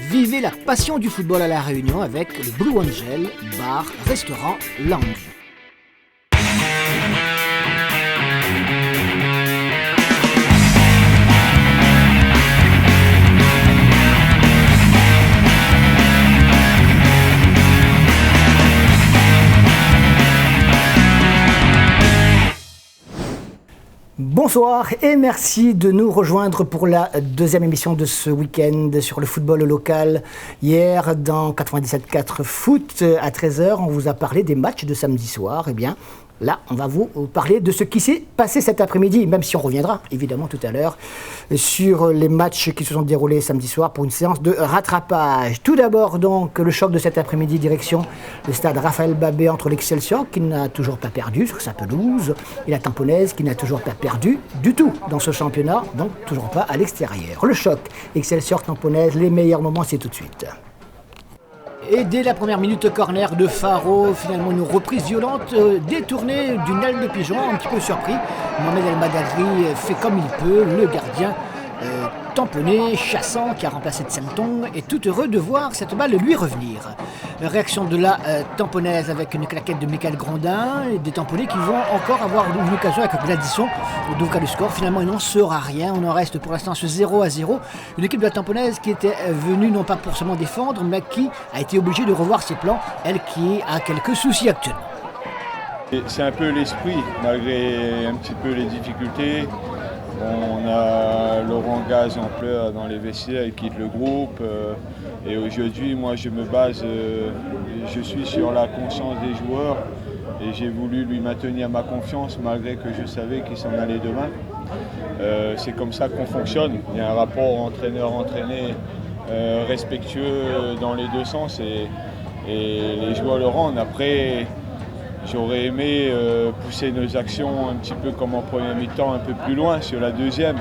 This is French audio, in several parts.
Vivez la passion du football à La Réunion avec le Blue Angel, bar, restaurant, lounge. Bonsoir et merci de nous rejoindre pour la deuxième émission de ce week-end sur le football local. Hier, dans 97.4 Foot, à 13h, on vous a parlé des matchs de samedi soir. Eh bien, là, on va vous parler de ce qui s'est passé cet après-midi, même si on reviendra évidemment tout à l'heure sur les matchs qui se sont déroulés samedi soir pour une séance de rattrapage. Tout d'abord, donc, le choc de cet après-midi, direction le stade Raphaël Babé entre l'Excelsior, qui n'a toujours pas perdu sur sa pelouse, et la Tamponaise, qui n'a toujours pas perdu du tout dans ce championnat, donc toujours pas à l'extérieur. Le choc Excelsior-Tamponaise, les meilleurs moments, c'est tout de suite. Et dès la première minute, corner de Faro, finalement une reprise violente, détournée d'une aile de pigeon, un petit peu surpris. Mohamed El Madagri fait comme il peut, le gardien tamponné, chassant, qui a remplacé Tsenton, est tout heureux de voir cette balle lui revenir. Réaction de la tamponaise avec une claquette de Michael Grondin, et des tamponnés qui vont encore avoir une occasion avec Gladysson d'ouvrir le score. Finalement, il n'en sera rien, on en reste pour l'instant à ce 0-0. Une équipe de la tamponaise qui était venue non pas pour seulement défendre, mais qui a été obligée de revoir ses plans, elle qui a quelques soucis actuellement. C'est un peu l'esprit, malgré un petit peu les difficultés. On a Laurent Gaz en pleurs dans les vestiaires, il quitte le groupe. Et aujourd'hui, moi, je me base, je suis sur la conscience des joueurs. Et j'ai voulu lui maintenir ma confiance, malgré que je savais qu'il s'en allait demain. C'est comme ça qu'on fonctionne. Il y a un rapport entraîneur-entraîné respectueux dans les deux sens. Et les joueurs le rendent. Après, j'aurais aimé pousser nos actions un petit peu comme en première mi-temps, un peu plus loin sur la deuxième.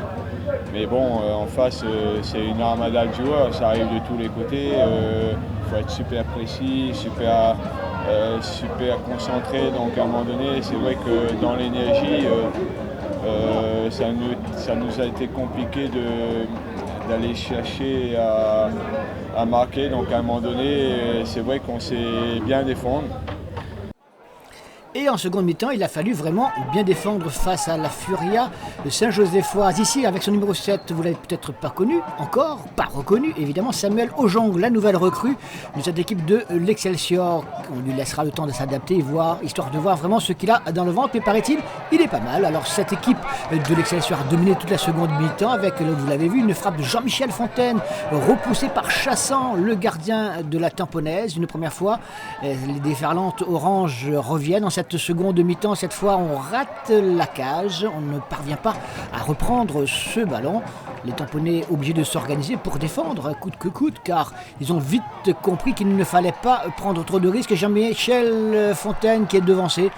Mais bon, en face, c'est une armada de joueurs, ça arrive de tous les côtés. Il faut être super précis, super concentré. Donc à un moment donné, c'est vrai que dans l'énergie, ça nous a été compliqué d'aller chercher à marquer. Donc à un moment donné, c'est vrai qu'on s'est bien défendu. Et en seconde mi-temps, il a fallu vraiment bien défendre face à la Furia de Saint-Josephoise. Ici, avec son numéro 7, vous l'avez peut-être pas connu, encore, pas reconnu, évidemment, Samuel Ojong, la nouvelle recrue de cette équipe de l'Excelsior. On lui laissera le temps de s'adapter, histoire de voir vraiment ce qu'il a dans le ventre. Mais paraît-il, il est pas mal. Alors cette équipe de l'Excelsior a dominé toute la seconde mi-temps avec, vous l'avez vu, une frappe de Jean-Michel Fontaine, repoussée par Chassant, le gardien de la Tamponaise. Une première fois, les déferlantes oranges reviennent en cette seconde mi-temps. Cette fois, on rate la cage, on ne parvient pas à reprendre ce ballon. Les tamponnés obligés de s'organiser pour défendre coûte que coûte, car ils ont vite compris qu'il ne fallait pas prendre trop de risques. Jean-Michel Fontaine qui est devancé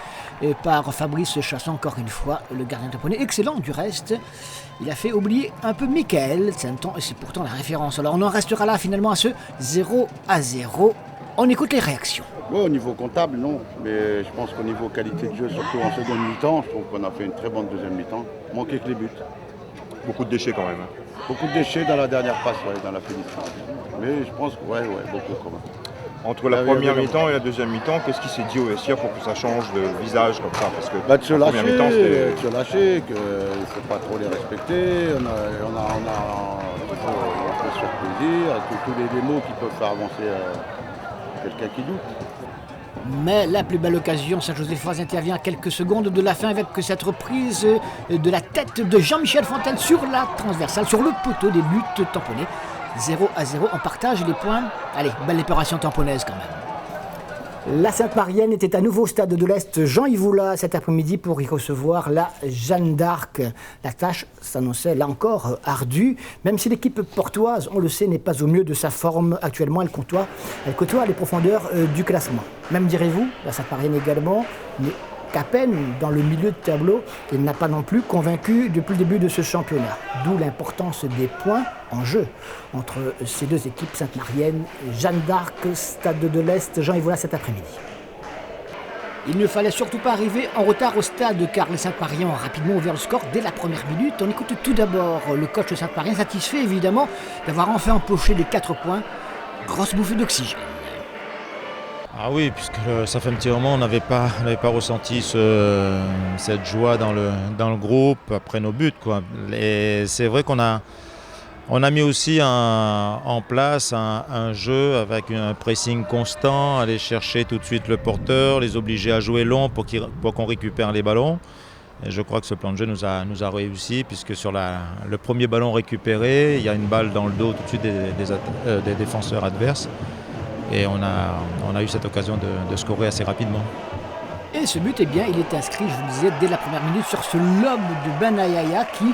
par Fabrice Chassant, encore une fois, le gardien tamponné, excellent du reste. Il a fait oublier un peu Michael Tsenton, et c'est pourtant la référence. Alors on en restera là finalement à ce 0-0. On écoute les réactions. Oui, au niveau comptable, non. Mais je pense qu'au niveau qualité de jeu, surtout en seconde mi-temps, je trouve qu'on a fait une très bonne deuxième mi-temps. Manquait que les buts. Beaucoup de déchets quand même. Beaucoup de déchets dans la dernière passe, dans la finition. Mais je pense que, beaucoup quand même. Entre la première mi-temps et la deuxième mi-temps, qu'est-ce qui s'est dit au vestiaire pour que ça change de visage comme ça? Parce que de se lâcher, qu'il ne faut pas trop les respecter. On peut se faire plaisir, tous les mots qui peuvent faire avancer quelqu'un qui doute. Mais la plus belle occasion, Saint-Josephoise intervient à quelques secondes de la fin avec cette reprise de la tête de Jean-Michel Fontaine sur la transversale, sur le poteau des buts tamponnés. 0-0, on partage les points. Allez, belle opération tamponnaise quand même. La Sainte-Marienne était à nouveau au stade de l'Est Jean Yvoula cet après-midi pour y recevoir la Jeanne d'Arc. La tâche s'annonçait là encore ardue, même si l'équipe portoise, on le sait, n'est pas au mieux de sa forme actuellement. Elle côtoie les profondeurs du classement. Même direz-vous, la Sainte-Marienne également, mais qu'à peine dans le milieu de tableau, il n'a pas non plus convaincu depuis le début de ce championnat. D'où l'importance des points en jeu entre ces deux équipes, Sainte-Marienne, Jeanne d'Arc, Stade de l'Est, Jean Yvoula cet après-midi. Il ne fallait surtout pas arriver en retard au stade car les Sainte-Mariens ont rapidement ouvert le score dès la première minute. On écoute tout d'abord le coach Sainte-Marien, satisfait évidemment d'avoir enfin empoché les 4 points grosse bouffée d'oxygène. Ah oui, puisque ça fait un petit moment, on n'avait pas ressenti cette joie dans le groupe après nos buts, quoi. Et c'est vrai qu'on a mis aussi en place un jeu avec un pressing constant, aller chercher tout de suite le porteur, les obliger à jouer long pour qu'on récupère les ballons. Et je crois que ce plan de jeu nous a réussi, puisque sur le premier ballon récupéré, il y a une balle dans le dos tout de suite des défenseurs adverses. Et on a eu cette occasion de scorer assez rapidement. Et ce but, il est inscrit, je vous le disais, dès la première minute sur ce lob de Benayaya qui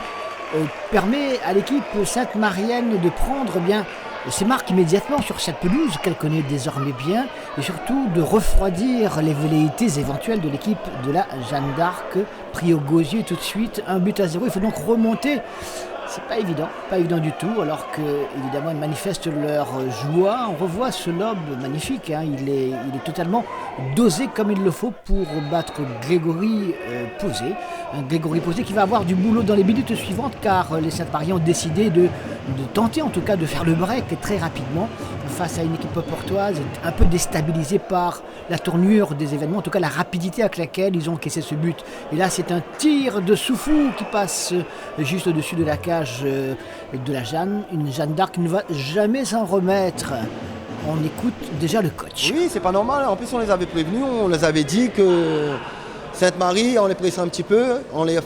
permet à l'équipe sainte-marienne de prendre ses marques immédiatement sur cette pelouse qu'elle connaît désormais bien et surtout de refroidir les velléités éventuelles de l'équipe de la Jeanne d'Arc, pris au gosier tout de suite, 1-0. Il faut donc remonter. C'est pas évident du tout, alors que évidemment ils manifestent leur joie. On revoit ce lob magnifique, il est totalement dosé comme il le faut pour battre Grégory Posé. Un Grégory Posé qui va avoir du boulot dans les minutes suivantes, car les Sainte-Marie ont décidé de tenter en tout cas de faire le break très rapidement face à une équipe portoise un peu déstabilisée par la tournure des événements, en tout cas la rapidité avec laquelle ils ont encaissé ce but. Et là c'est un tir de Soufou qui passe juste au-dessus de la cage de la Jeanne, une Jeanne d'Arc qui ne va jamais s'en remettre. On écoute déjà le coach. Oui, c'est pas normal, en plus on les avait prévenus, on les avait dit que Sainte-Marie, en les pressant un petit peu, en les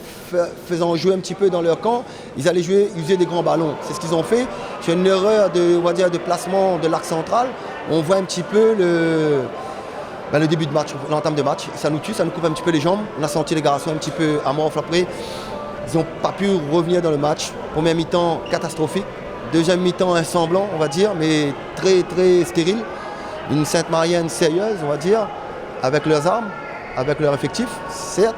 faisant jouer un petit peu dans leur camp, ils allaient user des grands ballons. C'est ce qu'ils ont fait. C'est une erreur de placement de l'arc central. On voit un petit peu le début de match, l'entame de match. Ça nous tue, ça nous coupe un petit peu les jambes. On a senti les garçons un petit peu amorphes après. Ils n'ont pas pu revenir dans le match. Première mi-temps catastrophique. Deuxième mi-temps un semblant, on va dire, mais très très stérile. Une Sainte-Marienne sérieuse, on va dire, avec leurs armes, avec leur effectif, certes.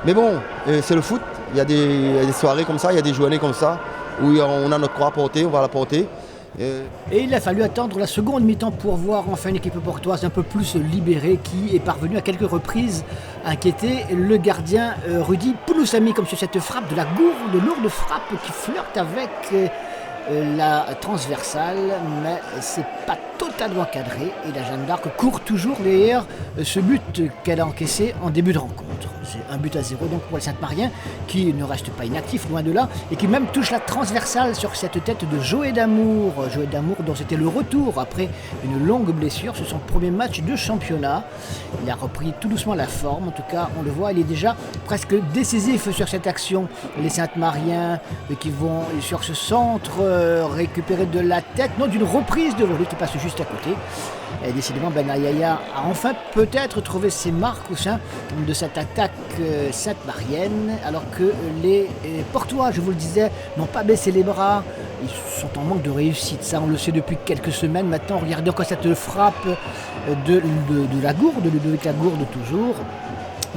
Mais bon, c'est le foot. Il y a des soirées comme ça, il y a des journées comme ça, où on a notre croix à porter, on va la porter. Et il a fallu attendre la seconde mi-temps pour voir enfin une équipe portoise un peu plus libérée qui est parvenue à quelques reprises à inquiéter le gardien Rudy Pouloussami, comme sur cette frappe de la gourde, lourde frappe qui flirte avec la transversale, mais c'est pas totalement cadré et la Jeanne d'Arc court toujours derrière ce but qu'elle a encaissé en début de rencontre. C'est 1-0 donc pour les Sainte-Mariens qui ne reste pas inactif, loin de là, et qui même touche la transversale sur cette tête de Joël Damour dont c'était le retour après une longue blessure sur son premier match de championnat. Il a repris tout doucement la forme, en tout cas on le voit, il est déjà presque décisif sur cette action. Les Sainte-Mariens qui vont sur ce centre récupérer de la tête, non, d'une reprise de volée qui passe juste à côté. Et décidément, Benayaya a enfin peut-être trouvé ses marques au sein de cette attaque sainte-marienne, alors que les Portois, je vous le disais, n'ont pas baissé les bras. Ils sont en manque de réussite, ça on le sait depuis quelques semaines maintenant. Regardez encore cette frappe de la gourde, de Ludovic Lagourde toujours.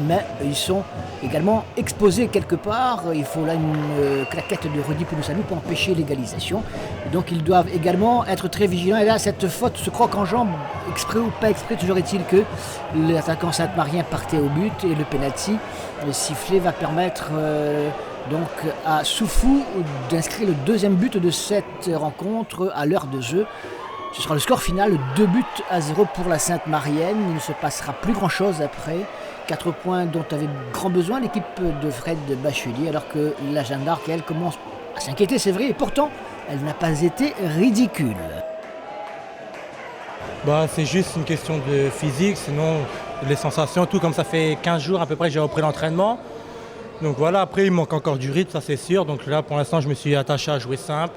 Mais ils sont également exposés quelque part. Il faut là une claquette de Rudy Pouloussami pour empêcher l'égalisation. Donc ils doivent également être très vigilants. Et là, cette faute, ce croc en jambe, exprès ou pas exprès, toujours est-il que l'attaquant sainte-marien partait au but et le penalty, le sifflet, va permettre donc à Soufou d'inscrire le deuxième but de cette rencontre à l'heure de jeu. Ce sera le score final, 2-0 pour la Sainte-Marienne. Il ne se passera plus grand-chose après. 4 points dont avait grand besoin l'équipe de Fred Bachelier, alors que la Jeanne d'Arc, elle, commence à s'inquiéter, c'est vrai, et pourtant, elle n'a pas été ridicule. C'est juste une question de physique, sinon les sensations, tout comme ça fait 15 jours à peu près que j'ai repris l'entraînement. Donc voilà, après il manque encore du rythme, ça c'est sûr. Donc là pour l'instant je me suis attaché à jouer simple,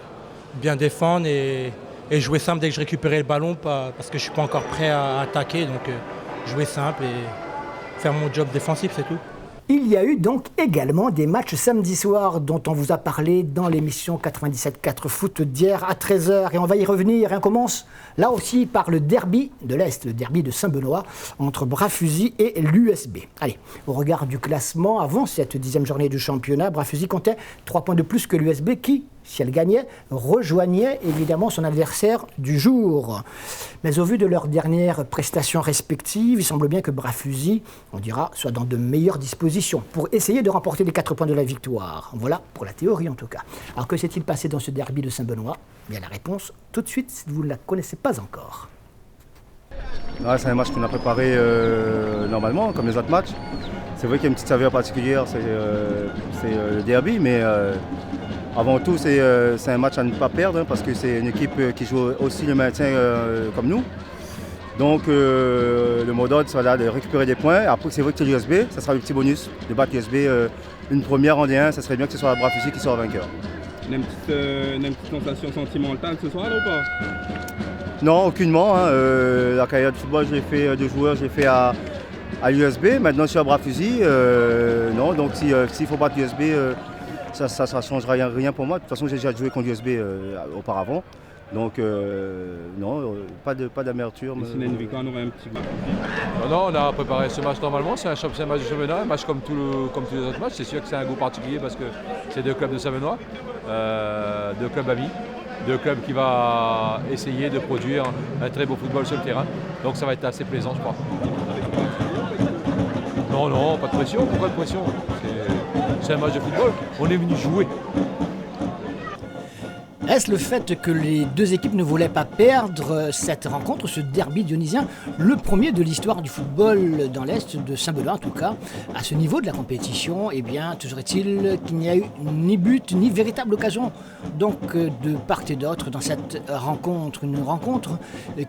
bien défendre et jouer simple dès que je récupérais le ballon, parce que je ne suis pas encore prêt à attaquer. Donc jouer simple et faire mon job défensif, c'est tout. Il y a eu donc également des matchs samedi soir dont on vous a parlé dans l'émission 97.4 Foot d'hier à 13h. Et on va y revenir. Et on commence là aussi par le derby de l'Est, le derby de Saint-Benoît entre Bras-Fusil et l'USB. Allez, au regard du classement, avant cette 10e journée du championnat, Bras-Fusil comptait 3 points de plus que l'USB qui, si elle gagnait, rejoignait évidemment son adversaire du jour. Mais au vu de leurs dernières prestations respectives, il semble bien que Bras-Fusil, on dira, soit dans de meilleures dispositions pour essayer de remporter les 4 points de la victoire. Voilà pour la théorie en tout cas. Alors que s'est-il passé dans ce derby de Saint-Benoît? Bien la réponse tout de suite si vous ne la connaissez pas encore. Ouais, c'est un match qu'on a préparé normalement, comme les autres matchs. C'est vrai qu'il y a une petite saveur particulière, c'est le derby, mais avant tout, c'est un match à ne pas perdre, hein, parce que c'est une équipe qui joue aussi le maintien comme nous. Donc le mot d'ordre sera là de récupérer des points. Après, c'est vrai que c'est l'USB, ça sera le petit bonus de battre l'USB une première en D1, ça serait bien que ce soit Bras-Fusil qui soit vainqueur. Une petite sensation sentimentale ce soir là ou pas? Non, aucunement. Hein. La carrière de football, je l'ai fait de joueur, je l'ai fait à l'USB. Maintenant, je suis à Bras-Fusil. Non, donc s'il faut battre l'USB, ça ne changera rien pour moi. De toute façon, j'ai déjà joué contre l'USB auparavant. Donc, non, pas d'amertume. Si on a une victoire, on aurait un petit match. Non, on a préparé ce match normalement. C'est un match de Saint-Benoît, un match comme tous les autres matchs. C'est sûr que c'est un goût particulier parce que c'est 2 clubs de Saint-Benoît, 2 clubs amis. 2 clubs qui va essayer de produire un très beau football sur le terrain. Donc ça va être assez plaisant, je crois. Non, pas de pression. Pourquoi de pression? C'est un match de football. On est venu jouer. Est-ce le fait que les deux équipes ne voulaient pas perdre cette rencontre, ce derby dionysien, le premier de l'histoire du football dans l'Est de Saint-Benoît en tout cas, à ce niveau de la compétition? Eh bien, toujours est-il qu'il n'y a eu ni but ni véritable occasion donc de part et d'autre dans cette rencontre. Une rencontre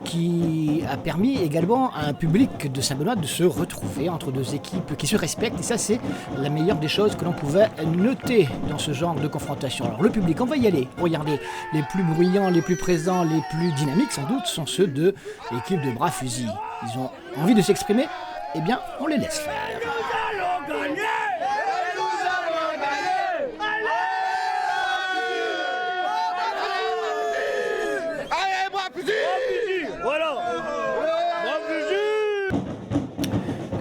qui a permis également à un public de Saint-Benoît de se retrouver entre deux équipes qui se respectent. Et ça, c'est la meilleure des choses que l'on pouvait noter dans ce genre de confrontation. Alors le public, on va y aller. Regardez. Les plus bruyants, les plus présents, les plus dynamiques sans doute sont ceux de l'équipe de Bras-Fusil. Ils ont envie de s'exprimer, eh bien on les laisse faire.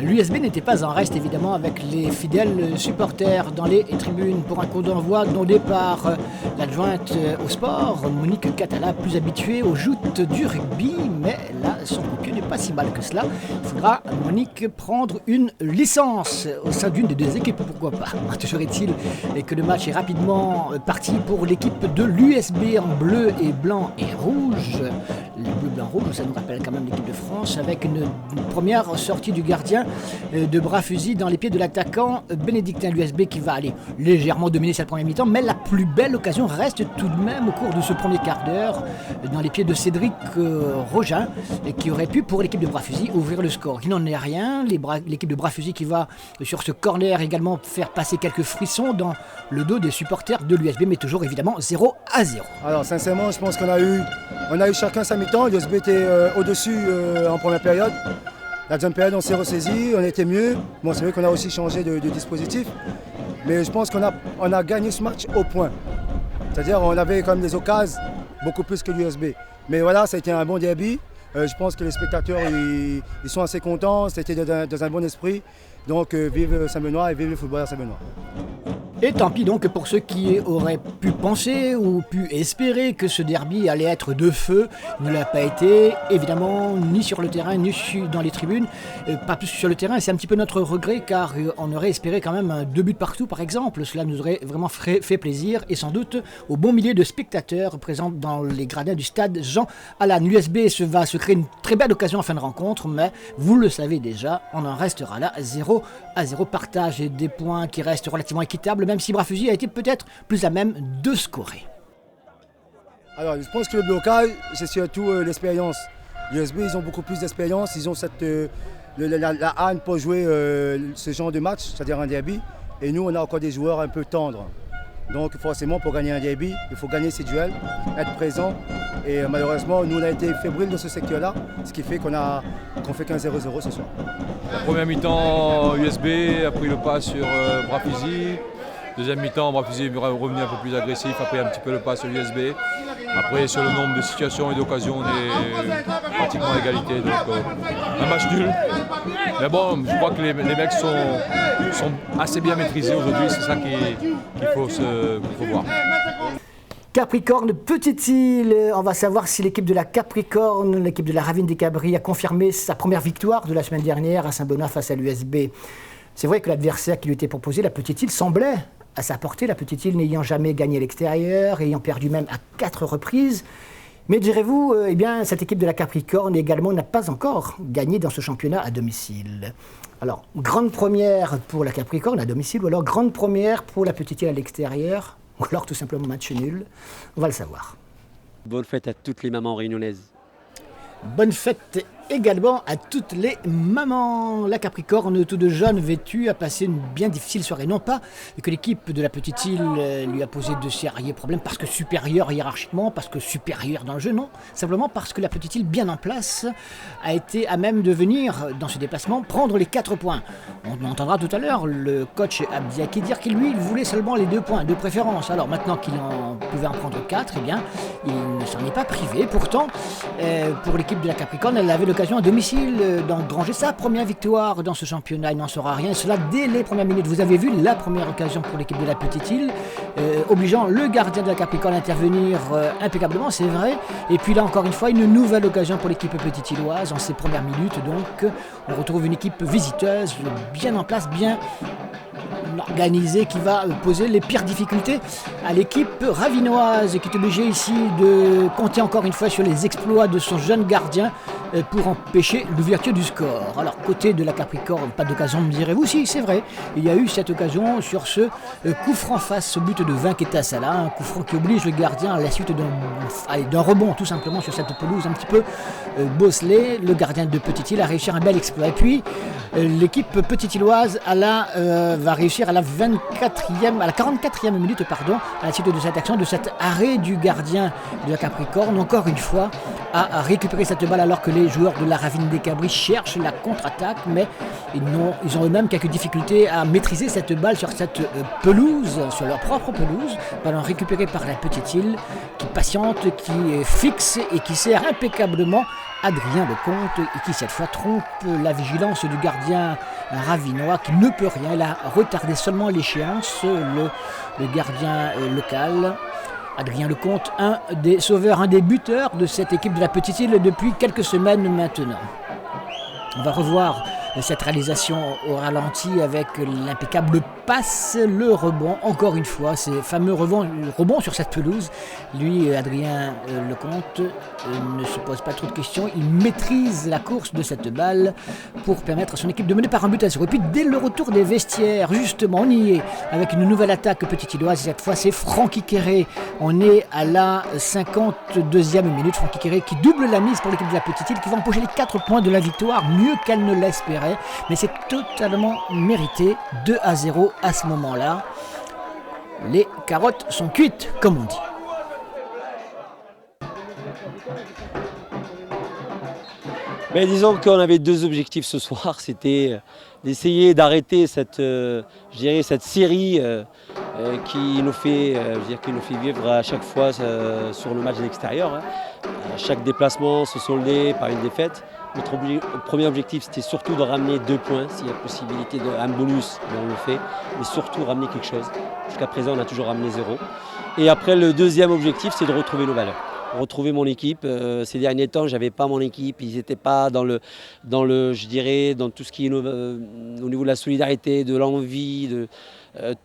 L'USB n'était pas en reste évidemment avec les fidèles supporters dans les tribunes pour un coup d'envoi dont départ l'adjointe au sport, Monique Catala, plus habituée aux joutes du rugby, mais là son coup de pied n'est pas si mal que cela. Il faudra, Monique, prendre une licence au sein d'une des deux équipes, pourquoi pas. Toujours est-il que le match est rapidement parti pour l'équipe de l'USB en bleu et blanc et rouge. Le bleu, blanc, rouge, ça nous rappelle quand même l'équipe de France avec une première sortie du gardien de Bras-Fusil dans les pieds de l'attaquant bénédictin. L'USB qui va aller légèrement dominer cette première mi-temps, mais la plus belle occasion reste tout de même au cours de ce premier quart d'heure dans les pieds de Cédric Rogin qui aurait pu pour l'équipe de Bras-Fusil ouvrir le score. Il n'en est rien, l'équipe de Bras-Fusil qui va sur ce corner également faire passer quelques frissons dans le dos des supporters de l'USB, mais toujours évidemment 0-0. Alors sincèrement, je pense qu'on a eu chacun sa mi-temps. L'USB était au-dessus en première période. La deuxième période, on s'est ressaisi, on était mieux. Bon, c'est vrai qu'on a aussi changé de dispositif, mais je pense qu'on a gagné ce match au point. C'est-à-dire on avait quand même des occasions, beaucoup plus que l'USB. Mais voilà, ça a été un bon derby. Je pense que les spectateurs ils sont assez contents, c'était dans un bon esprit. Donc vive Saint-Benoît et vive le football à Saint-Benoît. Et tant pis donc pour ceux qui auraient pu penser ou pu espérer que ce derby allait être de feu. Il ne l'a pas été, évidemment, ni sur le terrain, ni dans les tribunes. Pas plus sur le terrain, c'est un petit peu notre regret car on aurait espéré quand même 2 buts partout par exemple. Cela nous aurait vraiment fait plaisir et sans doute au bon millier de spectateurs présents dans les gradins du stade Jean Allan. L'USB va se créer une très belle occasion en fin de rencontre, mais vous le savez déjà, on en restera là 0-0. Partage et des points qui restent relativement équitables, même si Bras-Fusil a été peut-être plus à même de scorer. Alors, je pense que le blocage, c'est surtout l'expérience. L'USB, ils ont beaucoup plus d'expérience, ils ont la haine pour jouer ce genre de match, c'est-à-dire un derby. Et nous, on a encore des joueurs un peu tendres. Donc forcément, pour gagner un derby, il faut gagner ses duels, être présent. Et malheureusement, nous, on a été fébriles dans ce secteur-là, ce qui fait qu'on fait qu'un 0-0 ce soir. La première mi-temps, USB a pris le pas sur Bras-Fusil. Deuxième mi-temps, Bras-Fusil est revenu un peu plus agressif, a pris un petit peu le pas sur l'USB. Après, sur le nombre de situations et d'occasions, on est pratiquement à égalité. Donc, un match nul. Mais bon, je crois que les mecs sont assez bien maîtrisés aujourd'hui. C'est ça qu'il faut voir. Capricorne, Petite-Île, on va savoir si l'équipe de la Capricorne, l'équipe de la Ravine des Cabris a confirmé sa première victoire de la semaine dernière à Saint-Benoît face à l'USB. C'est vrai que l'adversaire qui lui était proposé, la Petite-Île, semblait à sa portée, la Petite-Île n'ayant jamais gagné à l'extérieur, ayant perdu même à 4 reprises. Mais direz-vous, eh bien, cette équipe de la Capricorne également n'a pas encore gagné dans ce championnat à domicile. Alors, grande première pour la Capricorne à domicile, ou alors grande première pour la Petite-Île à l'extérieur, ou alors tout simplement match nul. On va le savoir. Bonne fête à toutes les mamans réunionnaises. Bonne fête également à toutes les mamans. La Capricorne, tout de jeune, vêtue, a passé une bien difficile soirée. Non pas que l'équipe de la Petite-Île lui a posé de sérieux problèmes parce que supérieure hiérarchiquement, parce que supérieure dans le jeu, non. Simplement parce que la Petite-Île, bien en place, a été à même de venir, dans ce déplacement, prendre les 4 points. On entendra tout à l'heure le coach Abdiaki dire qu'il lui, il voulait seulement les 2 points de préférence. Alors maintenant qu'il en pouvait en prendre 4, eh bien, il ne s'en est pas privé. Pourtant, pour l'équipe de la Capricorne, elle avait l'occasion à domicile d'engranger sa première victoire dans ce championnat. Il n'en sera rien, cela dès les premières minutes. Vous avez vu la première occasion pour l'équipe de la Petite-Île, obligeant le gardien de la Capricorne à intervenir impeccablement, c'est vrai. Et puis là encore une fois, une nouvelle occasion pour l'équipe petite-îloise en ces premières minutes. Donc on retrouve une équipe visiteuse, bien en place, bien organisée, qui va poser les pires difficultés à l'équipe ravinoise, qui est obligée ici de compter encore une fois sur les exploits de son jeune gardien pour empêcher l'ouverture du score. Alors côté de la Capricorne, pas d'occasion, me direz-vous. Si, c'est vrai, il y a eu cette occasion sur ce coup franc face au but de Vanketa Sala, un coup franc qui oblige le gardien à la suite d'un rebond tout simplement sur cette pelouse un petit peu bosselée. Le gardien de Petite-Île a réussi un bel exploit. Et puis l'équipe petite-îloise va réussir à la 44e minute, à la suite de cette action, de cet arrêt du gardien de la Capricorne, encore une fois, à récupérer cette balle alors que les joueurs de la Ravine des Cabris cherchent la contre-attaque, mais ils ont eux-mêmes quelques difficultés à maîtriser cette balle sur cette pelouse, sur leur propre pelouse. Ballon récupéré par la Petite-Île, qui patiente, qui est fixe et qui sert impeccablement Adrien Lecomte, et qui cette fois trompe la vigilance du gardien ravinois qui ne peut rien. Il a retardé seulement l'échéance, le gardien local. Adrien Lecomte, un des sauveurs, un des buteurs de cette équipe de la Petite-Île depuis quelques semaines maintenant. On va revoir cette réalisation au ralenti avec l'impeccable passe, le rebond, encore une fois, ces fameux rebonds sur cette pelouse. Lui, Adrien Lecomte, ne se pose pas trop de questions, il maîtrise la course de cette balle pour permettre à son équipe de mener par un but à 0. Et puis dès le retour des vestiaires, justement, on y est avec une nouvelle attaque petite-îloise. Cette fois, c'est Francky Kéré. On est à la 52e minute. Francky Kéré qui double la mise pour l'équipe de la Petite-Île, qui va empocher les 4 points de la victoire, mieux qu'elle ne l'espérait. Mais c'est totalement mérité, 2-0 à ce moment-là. Les carottes sont cuites, comme on dit. Mais disons qu'on avait 2 objectifs ce soir, c'était d'essayer d'arrêter cette série qui nous fait vivre à chaque fois sur le match de l'extérieur. Chaque déplacement se soldait par une défaite. Notre premier objectif, c'était surtout de ramener 2 points, s'il y a possibilité d'un bonus, on le fait, mais surtout ramener quelque chose. Jusqu'à présent, on a toujours ramené 0. Et après, le deuxième objectif, c'est de retrouver nos valeurs. Retrouver mon équipe. Ces derniers temps, j'avais pas mon équipe, ils n'étaient pas dans tout ce qui est au niveau de la solidarité, de l'envie, de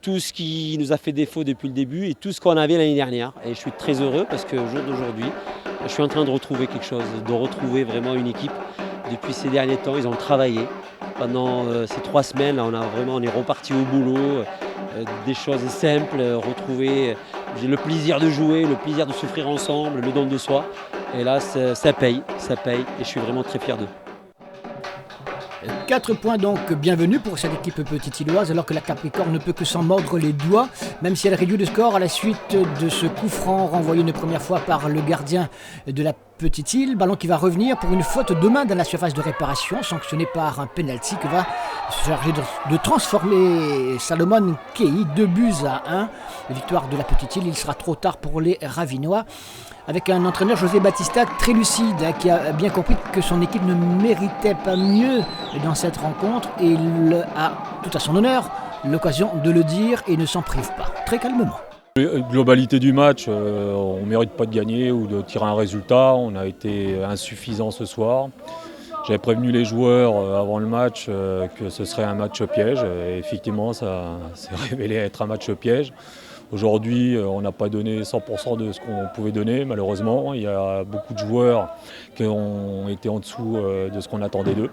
tout ce qui nous a fait défaut depuis le début et tout ce qu'on avait l'année dernière. Et je suis très heureux parce qu'au jour d'aujourd'hui, je suis en train de retrouver quelque chose, de retrouver vraiment une équipe. Depuis ces derniers temps, ils ont travaillé. Pendant ces 3 semaines, on est reparti au boulot. Des choses simples, retrouver le plaisir de jouer, le plaisir de souffrir ensemble, le don de soi. Et là, ça paye. Et je suis vraiment très fier d'eux. 4 points donc bienvenus pour cette équipe petite-îloise, alors que la Capricorne ne peut que s'en mordre les doigts, même si elle réduit le score à la suite de ce coup franc renvoyé une première fois par le gardien de la Petite-Île. Ballon qui va revenir pour une faute de main dans la surface de réparation, sanctionné par un penalty que va se charger de transformer Salomon Kei, 2-1. Victoire de la Petite-Île, il sera trop tard pour les Ravinois. Avec un entraîneur, José Batista, très lucide, qui a bien compris que son équipe ne méritait pas mieux dans cette rencontre. Et il a, tout à son honneur, l'occasion de le dire et ne s'en prive pas. Très calmement. Globalité du match, on ne mérite pas de gagner ou de tirer un résultat. On a été insuffisant ce soir. J'avais prévenu les joueurs avant le match que ce serait un match piège. Et effectivement, ça s'est révélé être un match piège. Aujourd'hui, on n'a pas donné 100% de ce qu'on pouvait donner, malheureusement. Il y a beaucoup de joueurs qui ont été en dessous de ce qu'on attendait d'eux.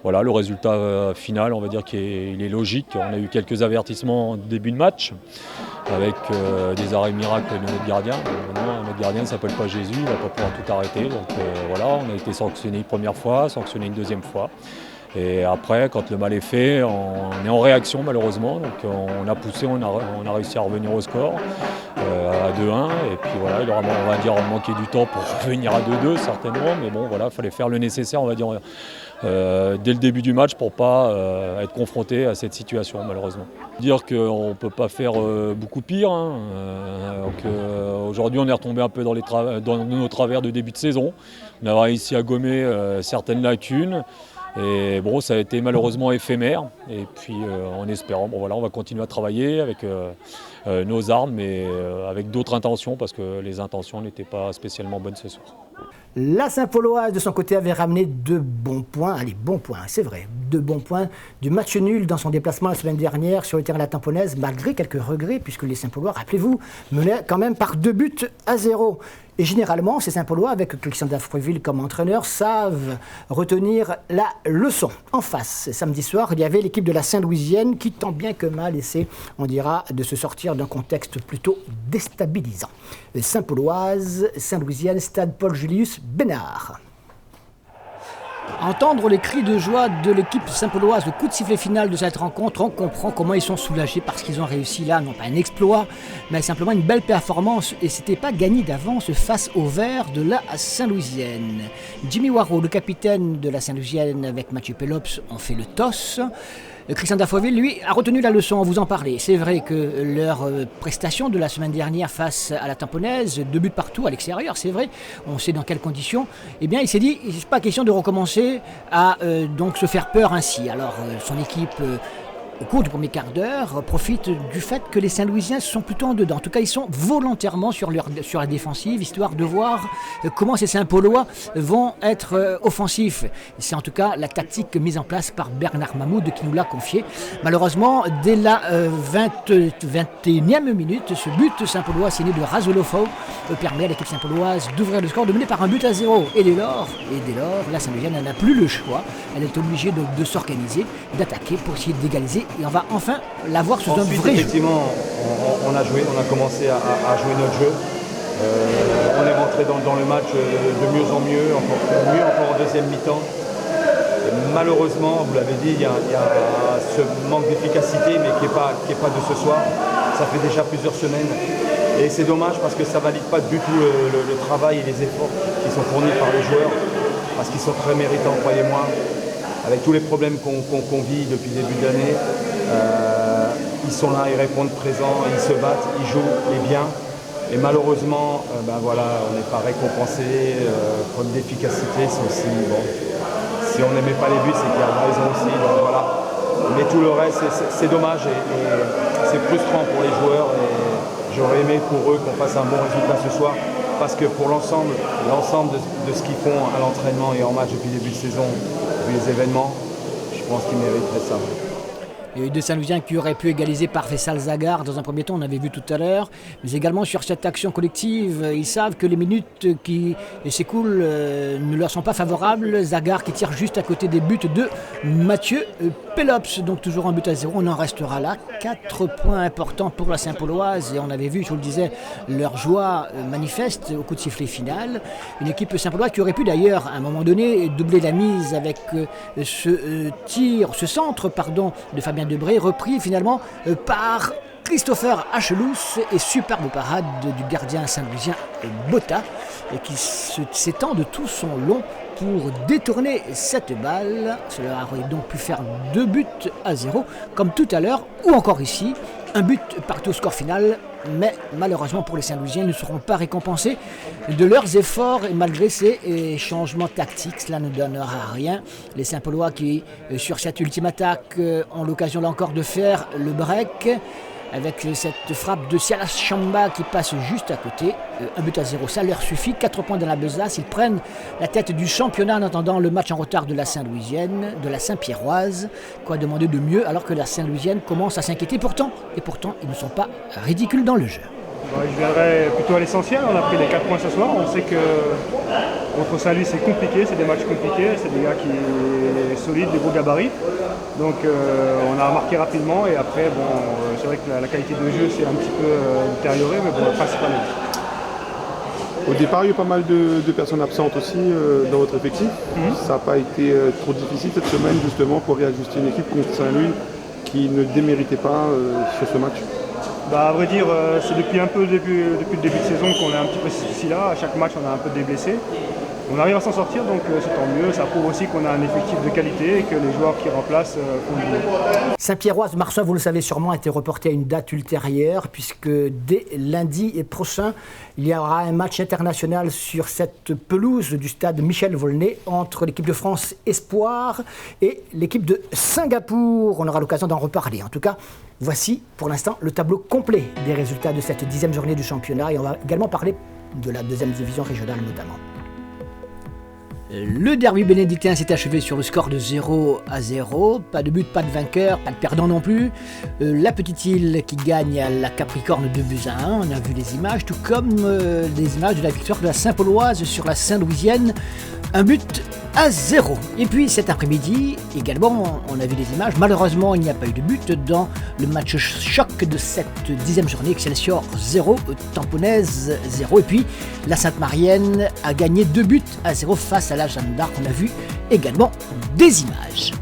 Voilà, le résultat final, on va dire qu'il est logique. On a eu quelques avertissements en début de match avec des arrêts miracles de notre gardien. Notre gardien ne s'appelle pas Jésus, il ne va pas pouvoir tout arrêter. Donc voilà, on a été sanctionné une première fois, sanctionné une deuxième fois. Et après, quand le mal est fait, on est en réaction malheureusement. Donc on a poussé, on a réussi à revenir au score à 2-1. Et puis voilà, il aura, on va dire, manqué du temps pour revenir à 2-2 certainement. Mais bon, voilà, il fallait faire le nécessaire, on va dire, dès le début du match pour ne pas être confronté à cette situation malheureusement. Dire qu'on ne peut pas faire beaucoup pire. Aujourd'hui, on est retombé un peu dans nos travers de début de saison. On a réussi à gommer certaines lacunes. Et bon, ça a été malheureusement éphémère. Et puis en espérant, bon voilà, on va continuer à travailler avec nos armes, mais avec d'autres intentions, parce que les intentions n'étaient pas spécialement bonnes ce soir. La Saint-Pauloise, de son côté, avait ramené 2 bons points. Allez, bons points, c'est vrai. 2 bons points du match nul dans son déplacement la semaine dernière sur le terrain de la Tamponnaise, malgré quelques regrets, puisque les Saint-Paulois, rappelez-vous, menaient quand même par 2-0. Et généralement, ces Saint-Paulois, avec Christian Dafreville comme entraîneur, savent retenir la leçon. En face, samedi soir, il y avait l'équipe de la Saint-Louisienne qui, tant bien que mal, essaie, on dira, de se sortir d'un contexte plutôt déstabilisant. Saint-Pauloise, Saint-Louisienne, stade Paul-Julius Bénard. Entendre les cris de joie de l'équipe saint-pauloise, le coup de sifflet final de cette rencontre, on comprend comment ils sont soulagés parce qu'ils ont réussi là, non pas un exploit, mais simplement une belle performance et c'était pas gagné d'avance face au Vert de la Saint-Louisienne. Jimmy Warreau, le capitaine de la Saint-Louisienne avec Mathieu Pelops, ont fait le toss. Christian Dafreville, lui, a retenu la leçon, vous en parlez. C'est vrai que leur prestation de la semaine dernière face à la Tamponnaise, 2 buts partout à l'extérieur, c'est vrai, on sait dans quelles conditions, eh bien il s'est dit, il n'est pas question de recommencer à donc se faire peur ainsi. Alors son équipe... au cours du premier quart d'heure, profite du fait que les Saint-Louisiens sont plutôt en dedans. En tout cas, ils sont volontairement sur la défensive, histoire de voir comment ces Saint-Paulois vont être offensifs. C'est en tout cas la tactique mise en place par Bernard Mahmoud qui nous l'a confié. Malheureusement, dès la 21e minute, ce but Saint-Paulois signé de Razolofo permet à l'équipe Saint-Pauloise d'ouvrir le score, de mener par 1-0. Et dès lors, la Saint-Louisienne n'a plus le choix. Elle est obligée de s'organiser, d'attaquer pour essayer d'égaliser. Et on va enfin la voir sous un vrai jeu. Effectivement, on a commencé à jouer notre jeu. On est rentré dans le match de mieux en mieux, encore en deuxième mi-temps. Malheureusement, vous l'avez dit, il y a ce manque d'efficacité, mais qui est pas de ce soir. Ça fait déjà plusieurs semaines. Et c'est dommage parce que ça ne valide pas du tout le travail et les efforts qui sont fournis par les joueurs. Parce qu'ils sont très méritants, croyez-moi. Avec tous les problèmes qu'on vit depuis le début de l'année, ils sont là, ils répondent présents, ils se battent, ils jouent les biens. Et malheureusement, on n'est pas récompensé. Faute d'efficacité, c'est aussi bon. Si on n'aimait pas les buts, c'est qu'il y a une raison aussi. Donc voilà. Mais tout le reste, c'est dommage et c'est frustrant pour les joueurs. Et j'aurais aimé pour eux qu'on fasse un bon résultat ce soir. Parce que pour l'ensemble de ce qu'ils font à l'entraînement et en match depuis le début de saison, depuis les événements, je pense qu'ils mériteraient ça. Il y a eu 2 Saint-Louisiens qui auraient pu égaliser par Faisal Zagar dans un premier temps, on avait vu tout à l'heure, mais également sur cette action collective, ils savent que les minutes qui s'écoulent ne leur sont pas favorables. Zagar qui tire juste à côté des buts de Mathieu Pelops, donc toujours 1-0, on en restera là. 4 points importants pour la Saint-Pauloise et on avait vu, je vous le disais, leur joie manifeste au coup de sifflet final. Une équipe Saint-Pauloise qui aurait pu d'ailleurs à un moment donné doubler la mise avec ce centre de Fabien Debré, repris finalement par Christopher Achelous et superbe parade du gardien saint-louisien Botta qui s'étend de tout son long pour détourner cette balle. Cela aurait donc pu faire 2-0 comme tout à l'heure ou encore ici. Un but partout au score final, mais malheureusement pour les Saint-Louisiens, ils ne seront pas récompensés de leurs efforts et malgré ces changements tactiques, cela ne donnera rien. Les Saint-Paulois qui, sur cette ultime attaque, ont l'occasion là encore de faire le break. avec cette frappe de Silas Chamba qui passe juste à côté. 1-0, ça leur suffit. 4 points dans la besace. Ils prennent la tête du championnat en attendant le match en retard de la Saint-Louisienne, de la Saint-Pierroise. Quoi demander de mieux alors que la Saint-Louisienne commence à s'inquiéter pourtant. Et pourtant, ils ne sont pas ridicules dans le jeu. Je viendrai plutôt à l'essentiel. On a pris les 4 points ce soir. On sait que contre Saint-Louis, c'est compliqué. C'est des matchs compliqués. C'est des gars qui sont solides, des gros gabarits. Donc on a remarqué rapidement. Et après, c'est vrai que la qualité de jeu s'est un petit peu détériorée. Mais bon, principalement. Au départ, il y a eu pas mal de personnes absentes aussi dans votre effectif. Ça n'a pas été trop difficile cette semaine justement pour réajuster une équipe contre Saint-Louis qui ne déméritait pas sur ce match. À vrai dire, c'est depuis le début de saison qu'on a un petit peu ce souci-là. À chaque match, on a un peu des blessés. On arrive à s'en sortir, donc c'est tant mieux. Ça prouve aussi qu'on a un effectif de qualité et que les joueurs qui remplacent font du bien. Saint-Pierroise, Marsois, vous le savez sûrement, a été reporté à une date ultérieure, puisque dès lundi prochain, il y aura un match international sur cette pelouse du stade Michel Volney entre l'équipe de France Espoir et l'équipe de Singapour. On aura l'occasion d'en reparler. En tout cas, voici pour l'instant le tableau complet des résultats de cette 10e journée du championnat et on va également parler de la 2e division régionale notamment. Le derby bénédictin s'est achevé sur le score de 0-0. Pas de but, pas de vainqueur, pas de perdant non plus. La petite île qui gagne à la Capricorne 2-1. On a vu les images, tout comme les images de la victoire de la Saint-Pauloise sur la Saint-Louisienne. 1-0. Et puis cet après-midi, également, on a vu les images. Malheureusement, il n'y a pas eu de but dans le match choc de cette 10e journée. Excelsior 0, Tamponnaise 0. Et puis la Sainte-Marienne a gagné 2-0 face à la Jeanne d'Arc. On a vu également des images.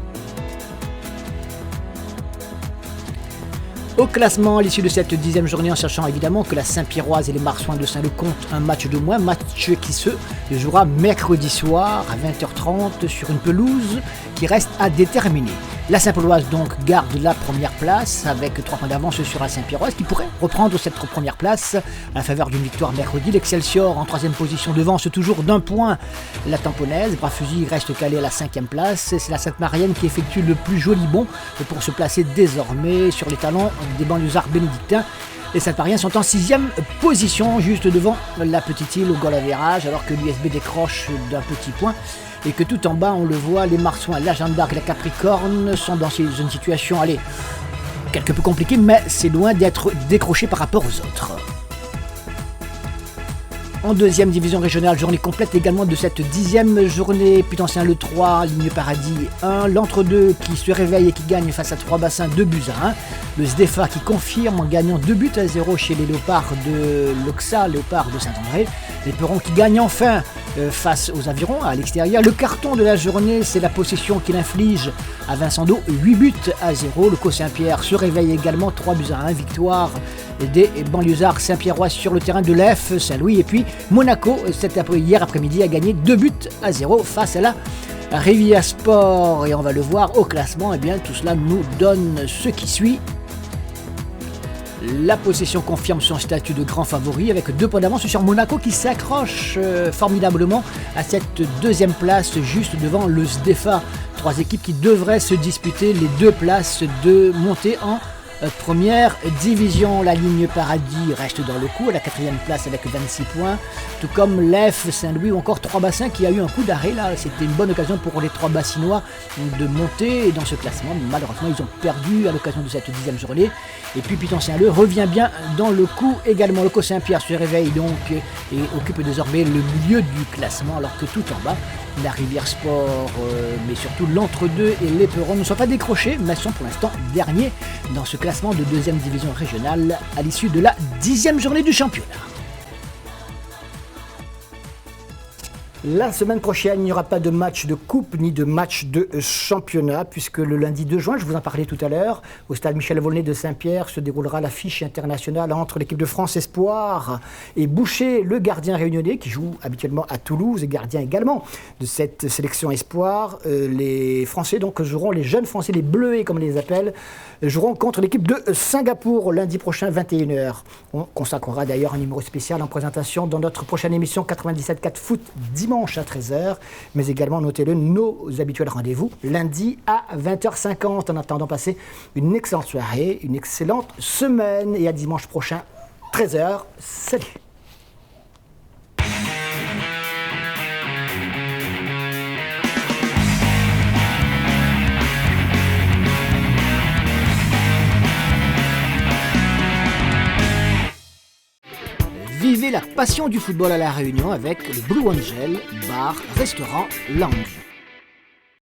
Au classement, à l'issue de cette 10e journée, en sachant évidemment que la Saint-Pierroise et les Marsouins de Saint-Leu comptent un match de moins, match qui se jouera mercredi soir à 20h30 sur une pelouse qui reste à déterminer. La Saint-Pauloise donc garde la première place avec 3 points d'avance sur la Saint-Pierroise qui pourrait reprendre cette première place à la faveur d'une victoire mercredi. L'Excelsior en 3e position devance toujours d'1 point la Tamponnaise. Bras-Fusil reste calé à la 5e place. C'est la Sainte-Marienne qui effectue le plus joli bond pour se placer désormais sur les talons des banlieusards bénédictins. Les Sainte-Mariens sont en 6e position, juste devant la petite île au goal average, alors que l'USB décroche d'un petit point. Et que tout en bas, on le voit, les Marsouins, la Jeanne d'Arc et la Capricorne sont dans une situation, quelque peu compliquée, mais c'est loin d'être décroché par rapport aux autres. En 2e division régionale, journée complète également de cette 10e journée. Putain-Saint-Leu 3, Ligne Paradis 1. L'Entre-deux qui se réveille et qui gagne face à Trois-Bassins 2-1. Le SDEFA qui confirme en gagnant 2-0 chez les Léopards de l'Oxa, Léopards de Saint-André. Les Perrons qui gagnent enfin face aux Avirons à l'extérieur. Le carton de la journée, c'est la possession qu'il inflige à Vincent-d'Eau, 8-0. Le Co Saint-Pierre se réveille également 3-1. Victoire des banlieusards Saint-Pierrois sur le terrain de l'EF Saint-Louis. Et puis Monaco, hier après-midi, a gagné 2-0 face à la Rivière Sport. Et on va le voir au classement. Et bien tout cela nous donne ce qui suit. La possession confirme son statut de grand favori avec 2 points d'avance sur Monaco qui s'accroche formidablement à cette 2e place juste devant le SDEFA. 3 équipes qui devraient se disputer les 2 places de montée en première division. La Ligne Paradis reste dans le coup à la 4e place avec 26 points, tout comme l'EF Saint-Louis ou encore Trois-Bassins qui a eu un coup d'arrêt là. C'était une bonne occasion pour les Trois-Bassinois de monter dans ce classement. Malheureusement, ils ont perdu à l'occasion de cette 10e journée. Et puis Putain-Saint-Leu revient bien dans le coup également. Le Co Saint-Pierre se réveille donc et occupe désormais le milieu du classement alors que tout en bas, la Rivière Sport, mais surtout l'Entre-deux et les Perrons ne sont pas décrochés, mais sont pour l'instant derniers dans ce classement de 2e division régionale à l'issue de la 10e journée du championnat. La semaine prochaine, il n'y aura pas de match de coupe ni de match de championnat puisque le lundi 2 juin, je vous en parlais tout à l'heure, au stade Michel Volney de Saint-Pierre se déroulera l'affiche internationale entre l'équipe de France Espoir et Boucher, le gardien réunionnais qui joue habituellement à Toulouse et gardien également de cette sélection Espoir. Les Français donc joueront, les jeunes Français, les Bleuets comme on les appelle, joueront contre l'équipe de Singapour lundi prochain 21h. On consacrera d'ailleurs un numéro spécial en présentation dans notre prochaine émission 97.4 Foot dimanche dimanche à 13h, mais également, notez-le, nos habituels rendez-vous lundi à 20h50. En attendant, passez une excellente soirée, une excellente semaine et à dimanche prochain, 13h. Salut! Vivez la passion du football à La Réunion avec le Blue Angel, bar, restaurant, lounge.